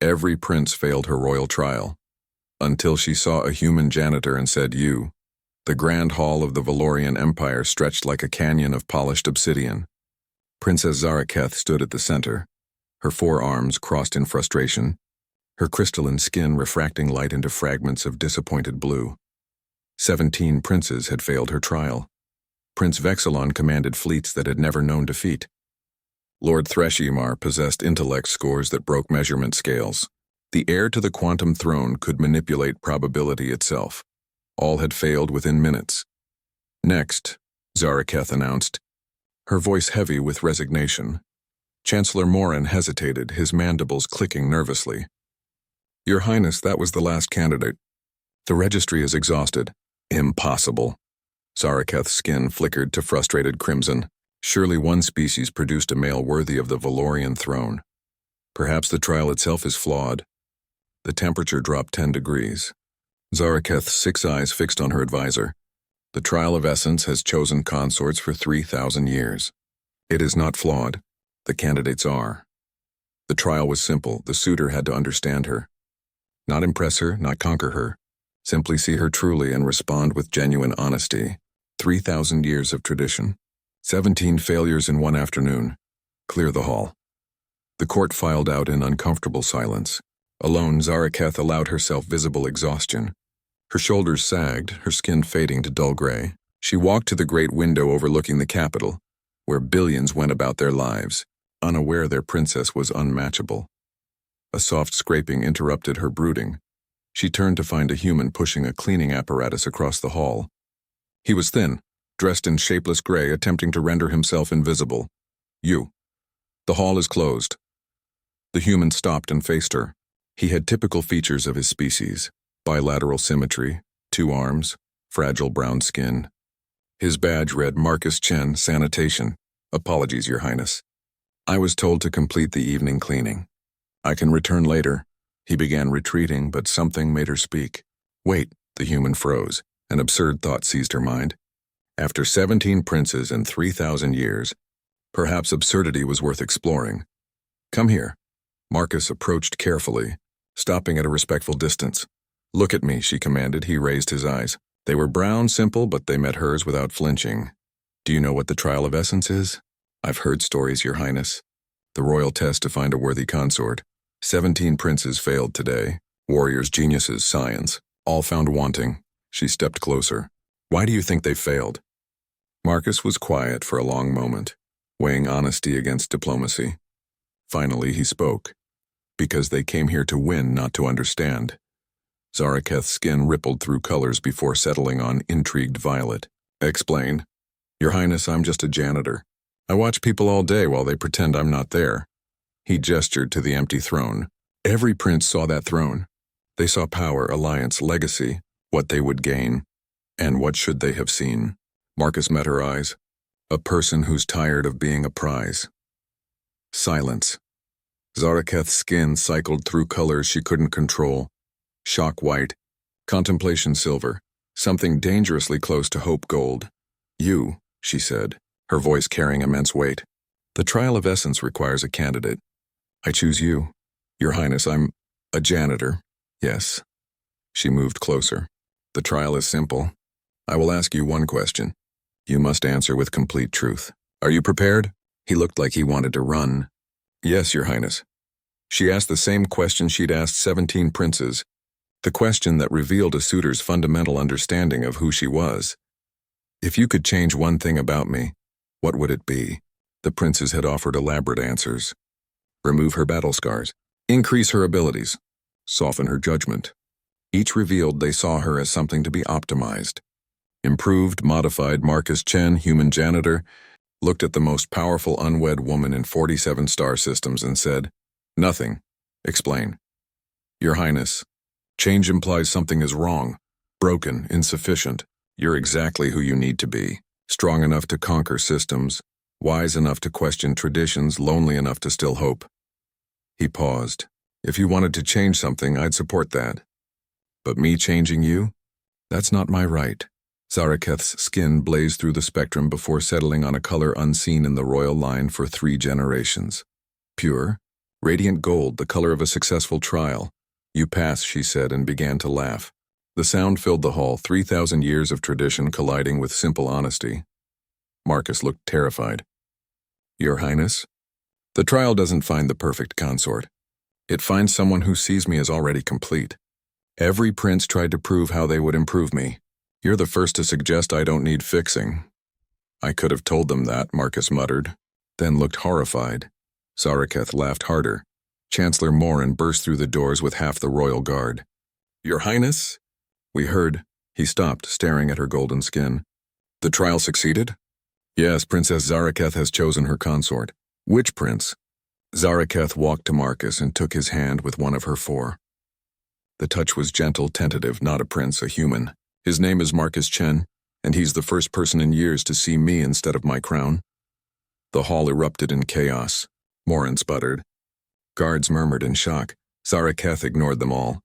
Every prince failed her royal trial, until she saw a human janitor and said, "You." The grand hall of the Valorian Empire stretched like a canyon of polished obsidian. Princess Zaraketh stood at the center, her forearms crossed in frustration, her crystalline skin refracting light into fragments of disappointed blue. 17 princes had failed her trial. Prince Vexilon commanded fleets that had never known defeat. Lord Thresheimar possessed intellect scores that broke measurement scales. The heir to the quantum throne could manipulate probability itself. All had failed within minutes. "Next," Zaraketh announced, her voice heavy with resignation. Chancellor Morin hesitated, his mandibles clicking nervously. "Your Highness, that was the last candidate. The registry is exhausted." "Impossible." Zaraketh's skin flickered to frustrated crimson. Surely one species produced a male worthy of the Valorian throne. Perhaps the trial itself is flawed. The temperature dropped 10 degrees. Zaraketh's 6 eyes fixed on her advisor. "The trial of essence has chosen consorts for 3,000 years. It is not flawed. The candidates are." The trial was simple. The suitor had to understand her. Not impress her, not conquer her. Simply see her truly and respond with genuine honesty. 3,000 years of tradition. 17 failures in one afternoon. Clear the hall. The court filed out in uncomfortable silence. Alone, Zaraketh allowed herself visible exhaustion. Her shoulders sagged, her skin fading to dull gray. She walked to the great window overlooking the capital, where billions went about their lives, unaware their princess was unmatchable. A soft scraping interrupted her brooding. She turned to find a human pushing a cleaning apparatus across the hall. He was thin, dressed in shapeless gray, attempting to render himself invisible. "You. The hall is closed." The human stopped and faced her. He had typical features of his species: bilateral symmetry, 2 arms, fragile brown skin. His badge read Marcus Chen, Sanitation. "Apologies, Your Highness. I was told to complete the evening cleaning. I can return later." He began retreating, but something made her speak. "Wait," the human froze. An absurd thought seized her mind. After 17 princes and 3,000 years, perhaps absurdity was worth exploring. "Come here." Marcus approached carefully, stopping at a respectful distance. "Look at me," she commanded. He raised his eyes. They were brown, simple, but they met hers without flinching. "Do you know what the trial of essence is?" "I've heard stories, Your Highness. The royal test to find a worthy consort. 17 princes failed today. Warriors, geniuses, science, all found wanting." She stepped closer. "Why do you think they failed?" Marcus was quiet for a long moment, weighing honesty against diplomacy. Finally, he spoke. "Because they came here to win, not to understand." Zaraketh's skin rippled through colors before settling on intrigued violet. "Explain." "Your Highness, I'm just a janitor. I watch people all day while they pretend I'm not there." He gestured to the empty throne. Every prince saw that throne. They saw power, alliance, legacy, what they would gain. And what should they have seen? Marcus met her eyes. A person who's tired of being a prize. Silence. Zaraketh's skin cycled through colors she couldn't control. Shock white, contemplation silver, something dangerously close to hope gold. "You," she said, her voice carrying immense weight. "The trial of essence requires a candidate. I choose you. Your Highness, I'm a janitor." "Yes." She moved closer. "The trial is simple. I will ask you one question. You must answer with complete truth. Are you prepared?" He looked like he wanted to run. "Yes, Your Highness." She asked the same question she'd asked 17 princes, the question that revealed a suitor's fundamental understanding of who she was. "If you could change one thing about me, what would it be?" The princes had offered elaborate answers. Remove her battle scars, increase her abilities, soften her judgment. Each revealed they saw her as something to be optimized. Improved, modified Marcus Chen, human janitor, looked at the most powerful unwed woman in 47 star systems and said, "Nothing. Explain." "Your Highness, change implies something is wrong, broken, insufficient. You're exactly who you need to be. Strong enough to conquer systems, wise enough to question traditions, lonely enough to still hope." He paused. "If you wanted to change something, I'd support that. But me changing you? That's not my right." Zaraketh's skin blazed through the spectrum before settling on a color unseen in the royal line for 3 generations. Pure, Radiant gold, the color of a successful trial. You pass, she said, and began to laugh. The sound filled the hall, 3,000 years of tradition colliding with simple honesty. Marcus looked terrified. Your Highness? The trial doesn't find the perfect consort. It finds someone who sees me as already complete. Every prince tried to prove how they would improve me. You're the first to suggest I don't need fixing. I could have told them that, Marcus muttered, then looked horrified. Zaraketh laughed harder. Chancellor Morin burst through the doors with half the royal guard. Your Highness? We heard. He stopped, staring at her golden skin. The trial succeeded? Yes, Princess Zaraketh has chosen her consort. Which prince? Zaraketh walked to Marcus and took his hand with one of her four. The touch was gentle, tentative, not a prince, a human. His name is Marcus Chen, and he's the first person in years to see me instead of my crown. The hall erupted in chaos. Morin sputtered. Guards murmured in shock. Zaraketh ignored them all.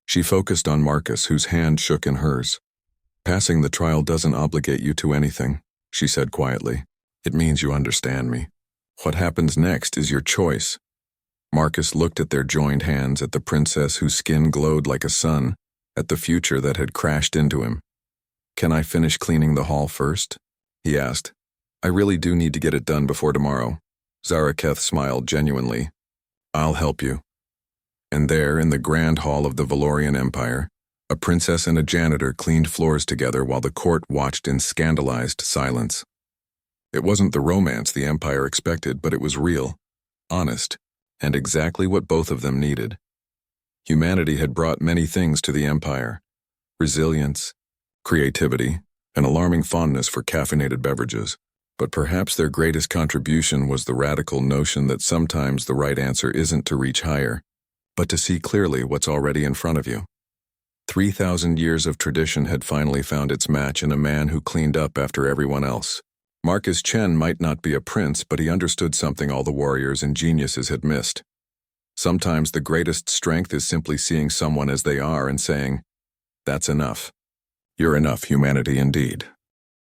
She focused on Marcus, whose hand shook in hers. Passing the trial doesn't obligate you to anything, she said quietly. It means you understand me. What happens next is your choice. Marcus looked at their joined hands, at the princess whose skin glowed like a sun, at the future that had crashed into him. Can I finish cleaning the hall first? He asked. I really do need to get it done before tomorrow. Zaraketh smiled genuinely. I'll help you. And there, in the grand hall of the Valorian Empire, a princess and a janitor cleaned floors together while the court watched in scandalized silence. It wasn't the romance the Empire expected, but it was real, honest, and exactly what both of them needed. Humanity had brought many things to the Empire: resilience, creativity, an alarming fondness for caffeinated beverages. But perhaps their greatest contribution was the radical notion that sometimes the right answer isn't to reach higher, but to see clearly what's already in front of you. 3,000 years of tradition had finally found its match in a man who cleaned up after everyone else. Marcus Chen might not be a prince, but he understood something all the warriors and geniuses had missed. Sometimes the greatest strength is simply seeing someone as they are and saying, "That's enough. You're enough, humanity indeed."